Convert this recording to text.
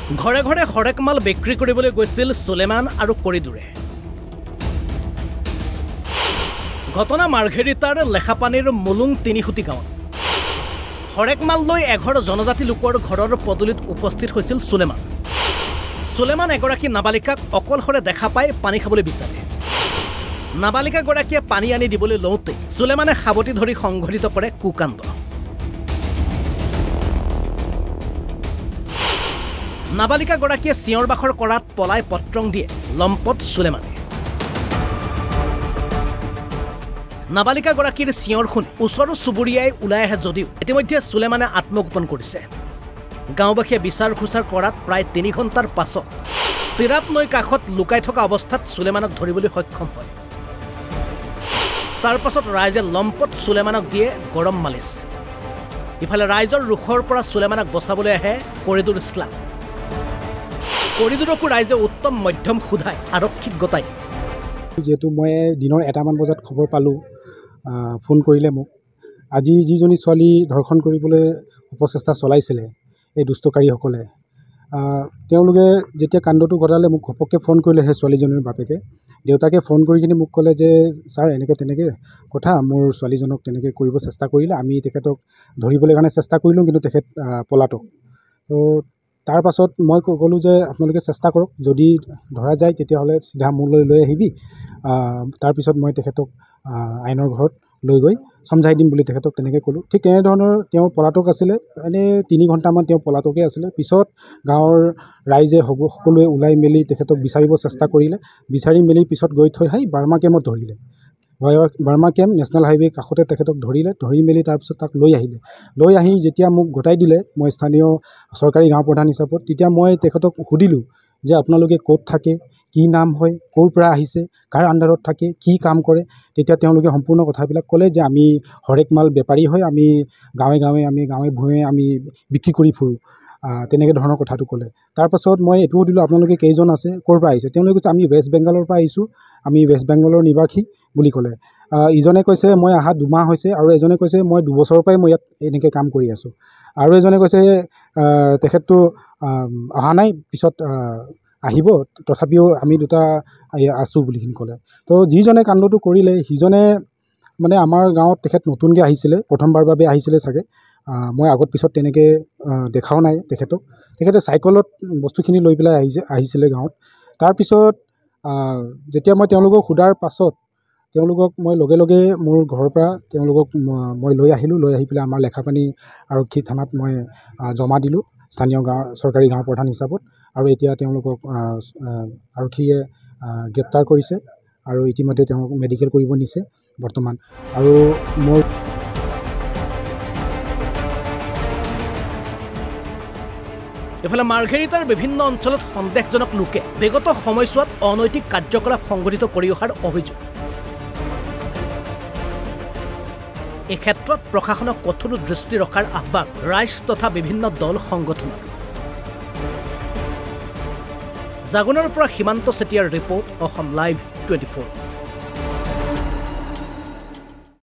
ঘৰে ঘৰে হৰেক মাল বিক্ৰী কৰিবলৈ গৈছিল সুলেমান আৰু কৰিডুৰে। ঘটনা মাৰ্ঘেৰিটাৰ লেখাপানীৰ মুলুং তিনিখুটি গাঁৱত। হৰেক মাল লৈ এঘৰ জনজাতি লোকৰ ঘৰৰ পদূলিত উপস্থিত হৈছিল সুলেমান। সুলেমান এগৰাকী নাবালিকাক অকলশৰে দেখা পাই পানী খাবলৈ বিচাৰে। নাবালিকাগৰাকীয়ে পানী আনি দিবলৈ লওঁতে সুলেমানে সাৱটি ধৰি সংঘটিত কৰে কুকাণ্ড। নাবালিকাগৰাকীয়ে চিঞৰ বাখৰ কৰাত পলাই পত্ৰং দিয়ে লম্পট সুলেমানে। নাবালিকাগৰাকীৰ চিঞৰ শুনি ওচৰৰ চুবুৰীয়াই ওলাই আহে যদিও ইতিমধ্যে সুলেমানে আত্মগোপন কৰিছে। গাঁওবাসীয়ে বিচাৰ খোচাৰ কৰাত প্ৰায় ৩ ঘণ্টাৰ পাছত তিৰাপ নৈ কাষত লুকাই থকা অৱস্থাত সুলেমানক ধৰিবলৈ সক্ষম হয়। তাৰ পাছত ৰাইজে লম্পট সুলেমানক দিয়ে গৰম মালিচ। ইফালে ৰাইজৰ ৰোষৰ পৰা সুলেমানক বচাবলৈ আহে কৰিডুৰ ইছলাম। কৰিডুৰকো ৰাইজে উত্তম মধ্যম সোধাই আৰক্ষীক গতাই দিয়ে। যেহেতু মই দিনৰ 1টামান বজাত খবৰ পালোঁ, ফোন কৰিলে মোক। আজি যিজনী ছোৱালী ধৰ্ষণ কৰিবলৈ অপচেষ্টা চলাইছিলে এই দুষ্টকাৰীসকলে, তেওঁলোকে যেতিয়া কাণ্ডটো ঘটালে মোক ঘপককৈ ফোন কৰিলে সেই ছোৱালীজনীৰ বাপেকে। দেউতাকে ফোন কৰি কিনি মোক ক'লে যে ছাৰ এনেকৈ তেনেকৈ কথা, মোৰ ছোৱালীজনক তেনেকৈ কৰিব চেষ্টা কৰিলে, আমি তেখেতক ধৰিবলৈ কাৰণে চেষ্টা কৰিলোঁ, কিন্তু তেখেত পলাতক। তো তাৰ পাছত মই ক'লোঁ যে আপোনালোকে চেষ্টা কৰক, যদি ধৰা যায় তেতিয়াহ'লে চিধা মোলৈ লৈ আহিবি, তাৰপিছত মই তেখেতক আইনৰ ঘৰত লৈ গৈ সমঝাই দিম বুলি তেখেতক তেনেকৈ ক'লোঁ। ঠিক তেনেধৰণৰ তেওঁ পলাতক আছিলে, এনেই 3 ঘণ্টামান তেওঁ পলাতকে আছিলে। পিছত গাঁৱৰ ৰাইজে সকলোৱে ওলাই মেলি তেখেতক বিচাৰিব চেষ্টা কৰিলে। বিচাৰি মেলি পিছত গৈ থৈ আহি বাৰ্মা কেম্পত ধৰিলে। বাৰ্মা কেম্প নেশ্যনেল হাইৱে কাষতে তেখেতক ধৰিলে। ধৰি মেলি তাৰপিছত তাক লৈ আহিলে। লৈ আহি যেতিয়া মোক গতাই দিলে, মই স্থানীয় চৰকাৰী গাঁও প্ৰধান হিচাপত, তেতিয়া মই তেখেতক সুধিলোঁ যে আপোনালোকে ক'ত থাকে, কি নাম হয়, ক'ৰ পৰা আহিছে, কাৰ আণ্ডাৰত থাকে, কি কাম কৰে। তেতিয়া তেওঁলোকে সম্পূৰ্ণ কথাবিলাক ক'লে যে আমি হৰেক মাল বেপাৰী হয়, আমি গাঁৱে ভূঞে আমি বিক্ৰী কৰি ফুৰোঁ, তেনেকৈ ধৰণৰ কথাটো ক'লে। তাৰপাছত মই এইটো সুধিলোঁ আপোনালোকে কেইজন আছে, ক'ৰ পৰা আহিছে। তেওঁলোকে কৈছে আমি ৱেষ্ট বেংগলৰ পৰা আহিছোঁ, আমি ৱেষ্ট বেংগলৰ নিবাসী বুলি ক'লে। ইজনে কৈছে মই অহা 2 মাহ হৈছে, আৰু এজনে কৈছে মই 2 বছৰৰ পৰাই মই ইয়াত এনেকৈ কাম কৰি আছোঁ, আৰু এজনে কৈছে তেখেতটো অহা নাই, পিছত আহিব, তথাপিও আমি দুটা আছোঁ বুলিখিনি ক'লে। তো যিজনে কাণ্ডটো কৰিলে সিজনে মানে আমাৰ গাঁৱত তেখেত নতুনকৈ আহিছিলে, প্ৰথমবাৰ বাবে আহিছিলে চাগে। মই আগত পিছত তেনেকৈ দেখাও নাই তেখেতক। তেখেতে চাইকেলত বস্তুখিনি লৈ পেলাই আহিছিলে গাঁৱত। তাৰপিছত যেতিয়া মই তেওঁলোকক সোধাৰ পাছত তেওঁলোকক মই লগে লগে মোৰ ঘৰৰ পৰা তেওঁলোকক মই লৈ আহিলোঁ। লৈ আহি পেলাই আমাৰ লেখাপানী আৰক্ষী থানাত মই জমা দিলোঁ স্থানীয় চৰকাৰী গাঁও প্ৰধান হিচাপত। আৰু এতিয়া তেওঁলোকক আৰক্ষীয়ে গ্ৰেপ্তাৰ কৰিছে, আৰু ইতিমধ্যে তেওঁলোকক মেডিকেল কৰিব নিছে বৰ্তমান। আৰু মোৰ ইফালে মাৰ্ঘেৰিটাৰ বিভিন্ন অঞ্চলত সন্দেহজনক লোকে বিগত সময়ছোৱাত অনৈতিক কাৰ্যকলাপ সংঘটিত কৰি অহাৰ অভিযোগ। এই ক্ষেত্ৰত প্ৰশাসনক কঠোৰ দৃষ্টি ৰখাৰ আহ্বান ৰাইজ তথা বিভিন্ন দল সংগঠনৰ। জাগুনৰ পৰা সীমান্ত চেতিয়াৰ ৰিপৰ্ট, অসম লাইভ 24।